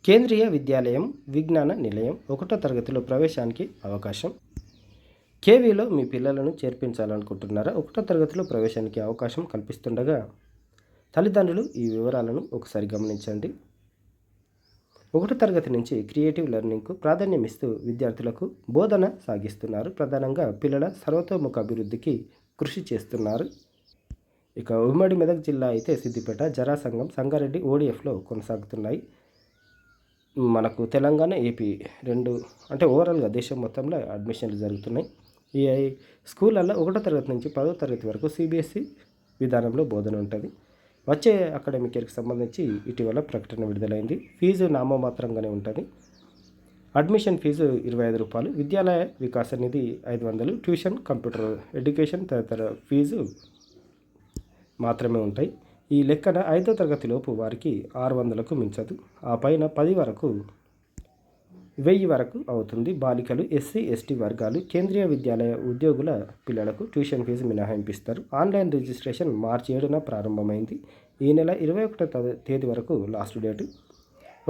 కేంద్రీయ విద్యాలయం విజ్ఞాన నిలయం 1వ తరగతిలో ప్రవేశానికి అవకాశం. కేవీలో మీ పిల్లలను చేర్పించాలనుకుంటున్నారా? 1వ తరగతిలో ప్రవేశానికి అవకాశం కల్పిస్తుండగా తల్లిదండ్రులు ఈ వివరాలను ఒకసారి గమనించండి. 1వ తరగతి నుంచి క్రియేటివ్ లెర్నింగ్కు ప్రాధాన్యం ఇస్తూ విద్యార్థులకు బోధన సాగిస్తున్నారు. ప్రధానంగా పిల్లల సర్వతోముఖ అభివృద్ధికి కృషి చేస్తున్నారు. ఇక ఉమ్మడి మెదక్ జిల్లా అయితే సిద్దిపేట, జరాసంగం, సంగారెడ్డి ఓడిఎఫ్లో కొనసాగుతున్నాయి. మనకు తెలంగాణ, ఏపీ రెండు అంటే ఓవరాల్గా దేశం మొత్తంలో అడ్మిషన్లు జరుగుతున్నాయి. ఈ స్కూళ్ళల్లో 1వ తరగతి నుంచి 10వ తరగతి వరకు సిబిఎస్ఈ విధానంలో బోధన ఉంటుంది. వచ్చే అకాడమిక్ ఇయర్కి సంబంధించి ఇటీవల ప్రకటన విడుదలైంది. ఫీజు నామమాత్రంగానే ఉంటుంది. అడ్మిషన్ ఫీజు రూ. 25, విద్యాలయ వికాస నిధి 500, ట్యూషన్, కంప్యూటర్ ఎడ్యుకేషన్ తదితర ఫీజు మాత్రమే ఉంటాయి. ఈ లెక్కన 5వ తరగతిలోపు వారికి 600కు మించదు. ఆ పైన 10 వరకు 1000 వరకు అవుతుంది. బాలికలు, ఎస్సీ, ఎస్టీ వర్గాలు, కేంద్రీయ విద్యాలయ ఉద్యోగుల పిల్లలకు ట్యూషన్ ఫీజు మినహాయింపిస్తారు. ఆన్లైన్ రిజిస్ట్రేషన్ మార్చి 7న ప్రారంభమైంది. ఈ నెల 21వ తేదీ వరకు లాస్ట్ డేటు.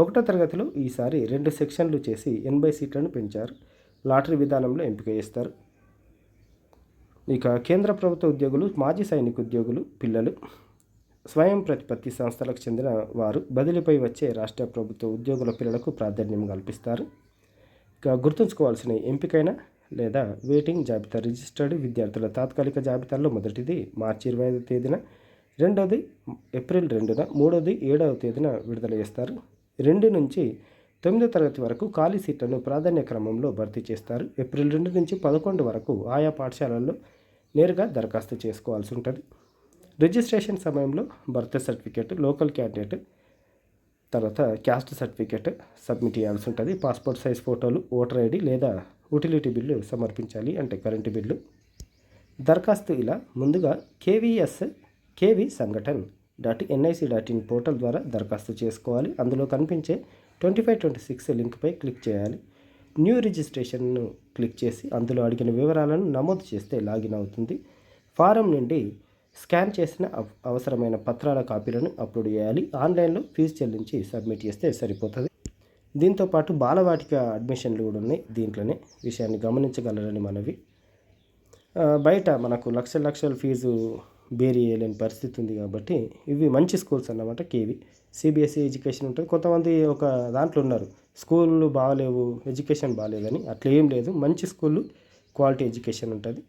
1వ తరగతిలో ఈసారి 2 సెక్షన్లు చేసి 80 సీట్లను పెంచారు. లాటరీ విధానంలో ఎంపిక చేస్తారు. ఇక కేంద్ర ప్రభుత్వ ఉద్యోగులు, మాజీ సైనిక ఉద్యోగులు పిల్లలు, స్వయం ప్రతిపత్తి సంస్థలకు చెందిన వారు, బదిలీపై వచ్చే రాష్ట్ర ప్రభుత్వ ఉద్యోగుల పిల్లలకు ప్రాధాన్యం కల్పిస్తారు. ఇక గుర్తుంచుకోవాల్సిన ఎంపికైన లేదా వెయిటింగ్ జాబితా రిజిస్టర్డ్ విద్యార్థుల తాత్కాలిక జాబితాల్లో మొదటిది మార్చి 25వ తేదీన, రెండవది ఏప్రిల్ 2న, మూడవది 7వ తేదీన విడుదల చేస్తారు. 2 నుంచి 9వ తరగతి వరకు ఖాళీ సీట్లను ప్రాధాన్య క్రమంలో భర్తీ చేస్తారు. ఏప్రిల్ 2 నుంచి 11 వరకు ఆయా పాఠశాలల్లో నేరుగా దరఖాస్తు చేసుకోవాల్సి ఉంటుంది. రిజిస్ట్రేషన్ సమయంలో బర్త్ సర్టిఫికేట్, లోకల్ క్యాండిడేట్, తర్వాత క్యాస్ట్ సర్టిఫికేట్ సబ్మిట్ చేయాల్సి ఉంటుంది. పాస్పోర్ట్ సైజ్ ఫోటోలు, ఓటర్ ఐడి లేదా యూటిలిటీ బిల్లు సమర్పించాలి, అంటే కరెంటు బిల్లు. దరఖాస్తు ఇలా ముందుగా కేవీ సంఘటన్ .nic.in పోర్టల్ ద్వారా దరఖాస్తు చేసుకోవాలి. అందులో కనిపించే 2526 లింక్పై క్లిక్ చేయాలి. న్యూ రిజిస్ట్రేషన్ను క్లిక్ చేసి అందులో అడిగిన వివరాలను నమోదు చేస్తే లాగిన్ అవుతుంది. ఫారం నుండి స్కాన్ చేసిన అవసరమైన పత్రాల కాపీలను అప్లోడ్ చేయాలి. ఆన్లైన్లో ఫీజు చెల్లించి సబ్మిట్ చేస్తే సరిపోతుంది. దీంతోపాటు బాలవాటిక అడ్మిషన్లు కూడా ఉన్నాయి. దీంట్లోనే విషయాన్ని గమనించగలరని మనవి. బయట మనకు లక్షల ఫీజు బేరీ చేయలేని పరిస్థితి ఉంది కాబట్టి ఇవి మంచి స్కూల్స్ అన్నమాట. కేవీ సిబిఎస్ఈ ఎడ్యుకేషన్ ఉంటుంది. కొంతమంది ఒక దాంట్లో ఉన్నారు, స్కూళ్ళు బాగాలేవు, ఎడ్యుకేషన్ బాగాలేదని. అట్లా ఏం లేదు, మంచి స్కూళ్ళు, క్వాలిటీ ఎడ్యుకేషన్ ఉంటుంది.